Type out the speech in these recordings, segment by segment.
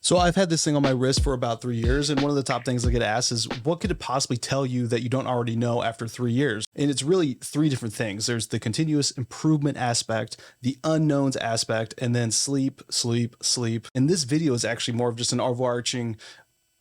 So I've had this thing on my wrist for about 3 years, and one of the top things I get asked is, what could it possibly tell you that you don't already know after 3 years? And it's really three different things. There's the continuous improvement aspect, the unknowns aspect, and then sleep, sleep, sleep. And this video is actually more of just an overarching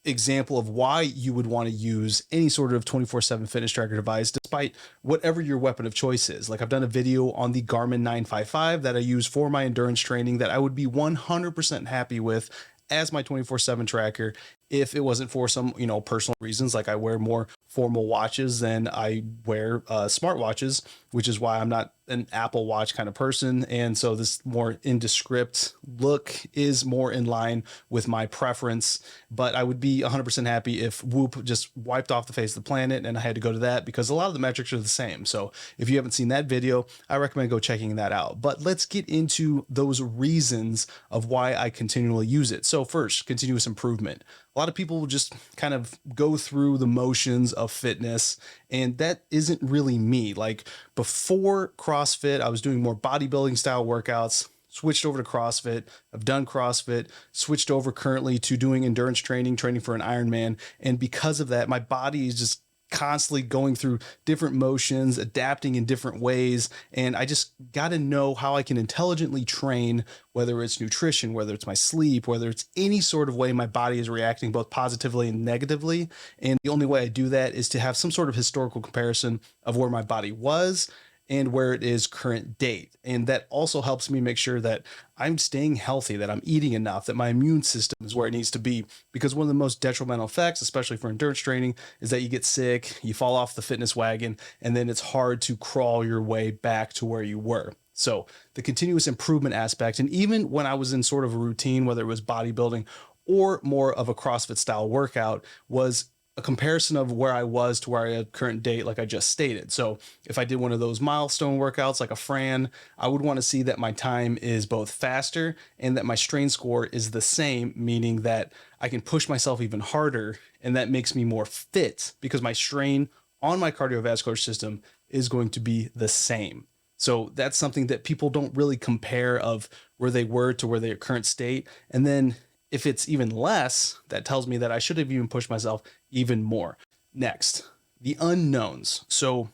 example of why you would want to use any sort of 24/7 fitness tracker device, despite whatever your weapon of choice is. Like, I've done a video on the Garmin 955 that I use for my endurance training that I would be 100% happy with as my 24/7 tracker if it wasn't for some, personal reasons. Like, I wear more formal watches than I wear smartwatches, which is why I'm not an Apple Watch kind of person. And so this more indescript look is more in line with my preference. But I would be 100% happy if Whoop just wiped off the face of the planet and I had to go to that, because a lot of the metrics are the same. So if you haven't seen that video, I recommend go checking that out. But let's get into those reasons of why I continually use it. So first, continuous improvement. A lot of people will just kind of go through the motions of fitness, and that isn't really me. Like, before CrossFit, I was doing more bodybuilding style workouts, switched over to CrossFit. I've done CrossFit, switched over currently to doing endurance training for an Ironman. And because of that, my body is just constantly going through different motions, adapting in different ways. And I just got to know how I can intelligently train, whether it's nutrition, whether it's my sleep, whether it's any sort of way my body is reacting, both positively and negatively. And the only way I do that is to have some sort of historical comparison of where my body was and where it is current date. And that also helps me make sure that I'm staying healthy, that I'm eating enough, that my immune system is where it needs to be. Because one of the most detrimental effects, especially for endurance training, is that you get sick, you fall off the fitness wagon, and then it's hard to crawl your way back to where you were. So the continuous improvement aspect, and even when I was in sort of a routine, whether it was bodybuilding or more of a CrossFit style workout, was a comparison of where I was to where I had current date, like I just stated. So if I did one of those milestone workouts like a Fran, I would want to see that my time is both faster and that my strain score is the same, meaning that I can push myself even harder, and that makes me more fit because my strain on my cardiovascular system is going to be the same. So that's something that people don't really compare of where they were to where their current state. And then if it's even less, that tells me that I should have even pushed myself even more. Next, the unknowns. So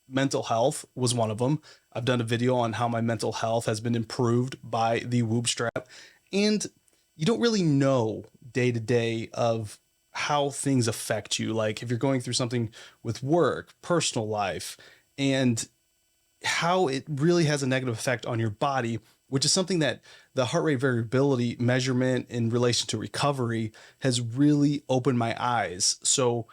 mental health was one of them. I've done a video on how my mental health has been improved by the Whoop strap. And you don't really know day to day of how things affect you. Like, if you're going through something with work, personal life, and how it really has a negative effect on your body, which is something that the heart rate variability measurement in relation to recovery has really opened my eyes. So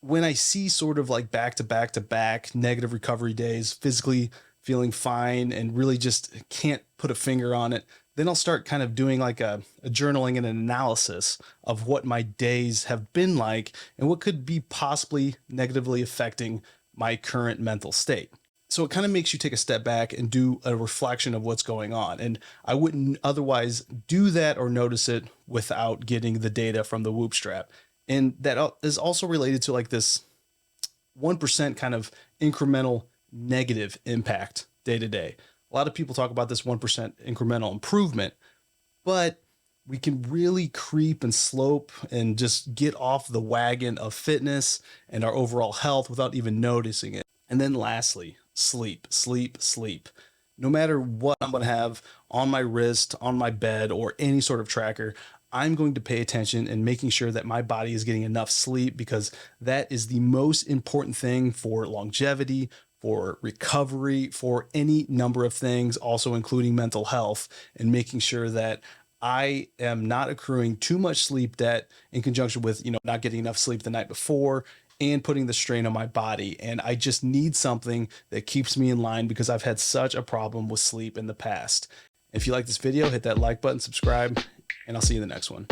when I see sort of like back to back to back negative recovery days, physically feeling fine and really just can't put a finger on it, then I'll start kind of doing like a journaling and an analysis of what my days have been like and what could be possibly negatively affecting my current mental state. So it kind of makes you take a step back and do a reflection of what's going on. And I wouldn't otherwise do that or notice it without getting the data from the Whoop strap. And that is also related to like this 1% kind of incremental negative impact day to day. A lot of people talk about this 1% incremental improvement, but we can really creep and slope and just get off the wagon of fitness and our overall health without even noticing it. And then lastly, sleep, sleep, sleep. No matter what I'm going to have on my wrist, on my bed, or any sort of tracker, I'm going to pay attention and making sure that my body is getting enough sleep, because that is the most important thing for longevity, for recovery, for any number of things, also including mental health, and making sure that I am not accruing too much sleep debt in conjunction with, not getting enough sleep the night before and putting the strain on my body. And I just need something that keeps me in line, because I've had such a problem with sleep in the past. If you like this video, hit that like button, subscribe, and I'll see you in the next one.